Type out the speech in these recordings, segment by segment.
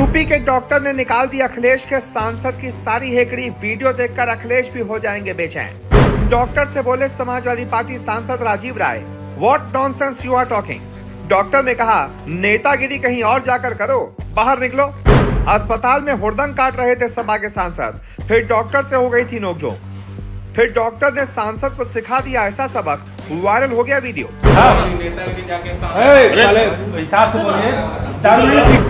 UP के doctor ने निकाल दी अखिलेश के सांसद की सारी हेकड़ी। वीडियो देखकर अखिलेश भी हो जाएंगे बेचैन। डॉक्टर से बोले समाजवादी पार्टी सांसद Rajiv Rai, what nonsense you are talking. Doctor ने कहा, नेतागिरी कहीं और जाकर करो, बाहर निकलो। अस्पताल में हुड़दंग काट रहे थे सपा के सांसद, फिर डॉक्टर से हो गई थी नोकझोंक। फिर डॉक्टर ने सांसद को सिखा दिया ऐसा सबक, वायरल हो गया वीडियो।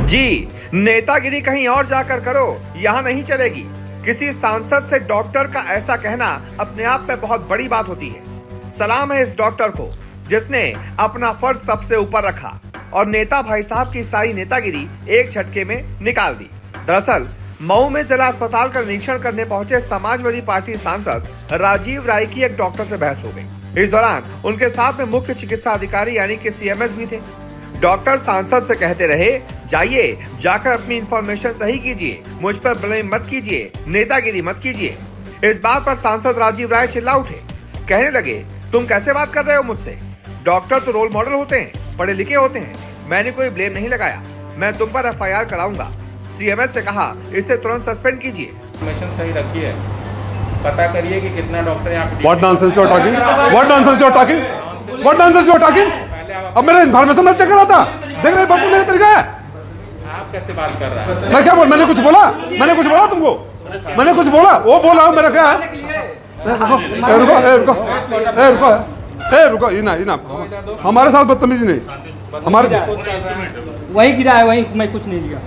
जी, नेतागिरी कहीं और जाकर करो, यहाँ नहीं चलेगी। किसी सांसद से डॉक्टर का ऐसा कहना अपने आप में बहुत बड़ी बात होती है। सलाम है इस डॉक्टर को जिसने अपना फर्ज सबसे ऊपर रखा और नेता भाई साहब की सारी नेतागिरी एक झटके में निकाल दी। दरअसल मऊ में जिला अस्पताल का निरीक्षण करने पहुंचे समाजवादी पार्टी सांसद राजीव राय की एक डॉक्टर से बहस हो गई। इस दौरान उनके साथ में मुख्य चिकित्सा अधिकारी यानी कि सीएमएस भी थे। डॉक्टर सांसद से कहते रहे, जाइए जाकर अपनी इंफॉर्मेशन सही कीजिए, मुझ पर ब्लेम मत कीजिए, नेतागिरी मत कीजिए। इस बात पर सांसद राजीव राय चिल्ला उठे, कहने लगे, तुम कैसे बात कर रहे हो मुझसे? डॉक्टर तो रोल मॉडल होते हैं, पढ़े लिखे होते हैं। मैंने कोई ब्लेम नहीं लगाया, मैं तुम पर एफआईआर कराऊंगा। सीएमएस से कहा, इसे तुरंत सस्पेंड कीजिए। इंफॉर्मेशन सही रखिए, पता करिए कि कितना डॉक्टर यहाँ पे। What nonsense you are talking? What nonsense you are talking? What nonsense you are talking? अब मेरा इन्फॉर्मेशन मत चेक करा था। देख रहे बापू मेरा तरीका है। आप कैसे बात कर रहा है? मैं क्या बोल? मैंने कुछ बोला? मैंने कुछ बोला तुमको? मैंने कुछ बोला? वो बोला हूँ मेरा क्या है? रुको, ये ना हमारे साथ बदतमीजी नहीं। हमारे वही गिरा है, वही मैं कुछ नहीं दिया।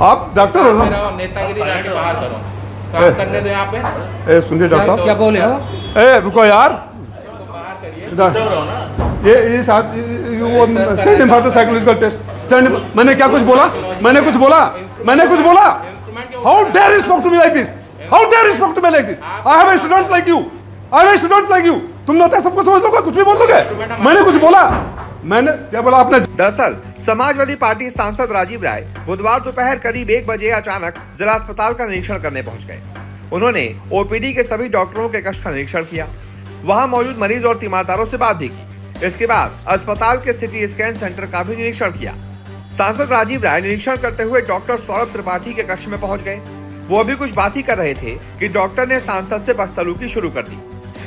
आप डॉक्टर हो ना? नेतागिरी जाके बाहर करो, काम करने दो यहाँ पे। सुनिए डॉक्टर साहब, क्या बोले हो? रुको यार, ये साथ send him for the psychological test. मैंने क्या कुछ बोला? मैंने कुछ बोला? How dare you spoke to me like this? How dare you spoke to me like this? I have students like you. तुम लोग सबको समझ लोगे, कुछ भी बोल दोगे। मैंने कुछ बोला? मैंने क्या बोला आपने? दरअसल समाजवादी पार्टी सांसद राजीव राय बुधवार दोपहर करीब 1 बजे अचानक जिला अस्पताल का निरीक्षण करने पहुंच गए। उन्होंने ओपीडी के सभी डॉक्टरों के कक्ष का निरीक्षण किया, वहां मौजूद मरीज और तीमारदारों से बात भी की। इसके बाद अस्पताल के सिटी स्कैन सेंटर का भी निरीक्षण किया। सांसद राजीव राय निरीक्षण करते हुए डॉक्टर सौरभ त्रिपाठी के कक्ष में पहुंच गए। वो अभी कुछ बात ही कर रहे थे कि डॉक्टर ने सांसद से बदसलूकी शुरू कर दी।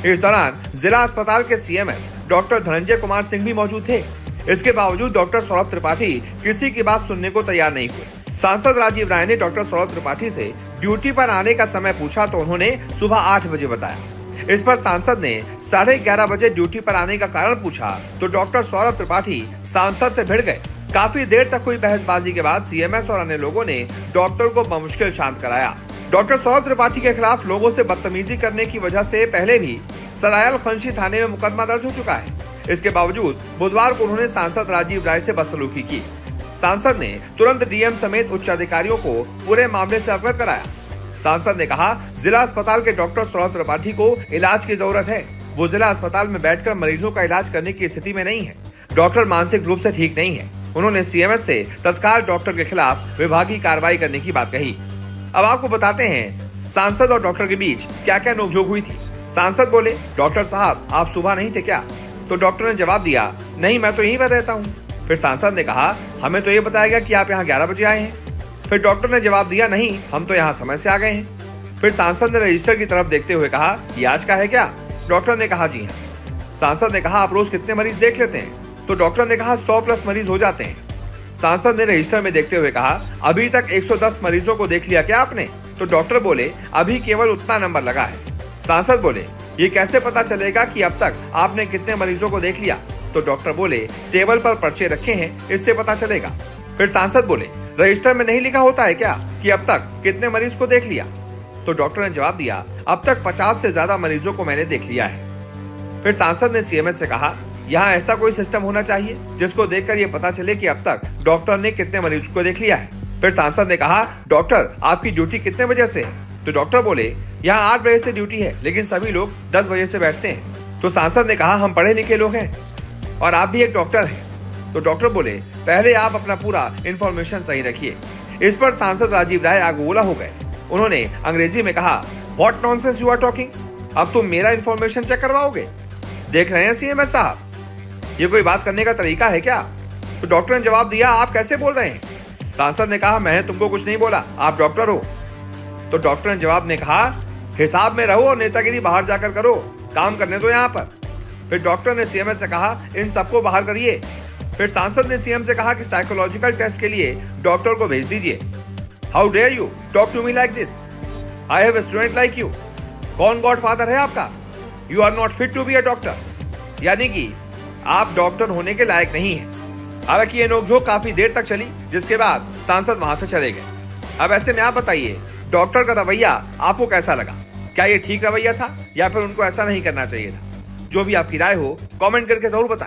इस दौरान जिला अस्पताल के सीएमएस डॉक्टर धनंजय कुमार सिंह भी मौजूद थे। इसके बावजूद डॉक्टर सौरभ त्रिपाठी किसी की बात सुनने को तैयार नहीं हुए। सांसद राजीव राय ने डॉक्टर सौरभ त्रिपाठी से ड्यूटी पर आने का समय पूछा तो उन्होंने सुबह 8 बजे बताया। इस पर सांसद ने 11:30 बजे ड्यूटी पर आने का कारण पूछा तो डॉक्टर सौरभ त्रिपाठी सांसद से भिड़ गए। काफी देर तक हुई बहसबाजी के बाद सीएमएस और अन्य लोगों ने डॉक्टर को बमुश्किल शांत कराया। डॉक्टर सौरभ त्रिपाठी के खिलाफ लोगों से बदतमीजी करने की वजह से पहले भी सरायल खंशी थाने में मुकदमा दर्ज हो चुका है। इसके बावजूद बुधवार को उन्होंने सांसद राजीव राय से बदसलूकी की। सांसद ने तुरंत डीएम समेत उच्च अधिकारियों को पूरे मामले से अवगत कराया। सांसद ने कहा, जिला अस्पताल के डॉक्टर सौरभ त्रिपाठी को इलाज की जरूरत है। वो जिला अस्पताल में बैठकर मरीजों का इलाज करने की स्थिति में नहीं है। डॉक्टर मानसिक रूप से ठीक नहीं है। उन्होंने सीएमएस से तत्काल डॉक्टर के खिलाफ विभागीय कार्रवाई करने की बात कही। अब आपको बताते हैं सांसद और डॉक्टर के बीच क्या क्या नोकझोंक हुई थी। सांसद बोले, डॉक्टर साहब आप सुबह नहीं थे क्या? तो डॉक्टर ने जवाब दिया, नहीं मैं तो यहीं पर रहता हूँ। फिर सांसद ने कहा, हमें तो ये बताया गया कि आप यहाँ 11 बजे आए हैं। फिर डॉक्टर ने जवाब दिया, नहीं हम तो यहाँ समय से आ गए हैं। फिर सांसद ने रजिस्टर की तरफ देखते हुए कहा, ये आज का है क्या? डॉक्टर ने कहा, जी हाँ। सांसद ने कहा, आप रोज कितने मरीज देख लेते हैं? तो डॉक्टर ने कहा, 100+ मरीज हो जाते हैं। सांसद ने रजिस्टर में देखते हुए कहा, अभी तक 110 मरीजों को देख लिया क्या आपने? तो डॉक्टर बोले, अभी केवल उतना नंबर लगा है। सांसद बोले, ये कैसे पता चलेगा कि अब तक आपने कितने मरीजों को देख लिया? तो डॉक्टर बोले, टेबल पर पर्चे रखे हैं, इससे पता चलेगा। फिर सांसद बोले, रजिस्टर में नहीं लिखा होता है क्या कि अब तक कितने मरीज को देख लिया? तो डॉक्टर ने जवाब दिया, अब तक 50 से ज्यादा मरीजों को मैंने देख लिया है। फिर सांसद ने सीएमएस से कहा, यहाँ ऐसा कोई सिस्टम होना चाहिए जिसको देखकर ये पता चले कि अब तक डॉक्टर ने कितने मरीज को देख लिया है। फिर सांसद ने कहा, डॉक्टर आपकी ड्यूटी कितने बजे से है? तो डॉक्टर बोले, यहाँ 8 बजे से ड्यूटी है, लेकिन सभी लोग 10 बजे से बैठते हैं। तो सांसद ने कहा, हम पढ़े लिखे लोग हैं और आप भी एक डॉक्टर हैं। तो डॉक्टर बोले, पहले आप अपना पूरा इंफॉर्मेशन सही रखिए। इस पर सांसद राजीव राय आगबोला हो गए। उन्होंने अंग्रेजी में कहा, what nonsense you are talking? अब तुम मेरा इंफॉर्मेशन चेक करवाओगे? देख रहे हैं सीएमएस साहब, ये कोई बात करने का तरीका है क्या? तो डॉक्टर ने जवाब दिया, आप कैसे बोल रहे हैं? सांसद ने कहा, मैंने तुमको कुछ नहीं बोला, आप डॉक्टर हो। तो डॉक्टर ने जवाब में कहा, हिसाब में रहो और नेतागिरी बाहर जाकर करो, काम करने दो यहाँ पर। फिर डॉक्टर ने सीएम से कहा, इन सबको बाहर करिए। फिर सांसद ने सीएम से कहा कि साइकोलॉजिकल टेस्ट के लिए डॉक्टर को भेज दीजिए। How dare you talk to me like this, I have a student like you. कौन गॉडफादर है आपका? You are not fit to be a doctor, यानी कि आप डॉक्टर होने के लायक नहीं हैं। हालांकि ये नोकझोंक काफी देर तक चली, जिसके बाद सांसद वहां से चले गए। अब ऐसे में आप बताइए, डॉक्टर का रवैया आपको कैसा लगा? क्या ये ठीक रवैया था या फिर उनको ऐसा नहीं करना चाहिए था? जो भी आपकी राय हो कमेंट करके जरूर बताएं।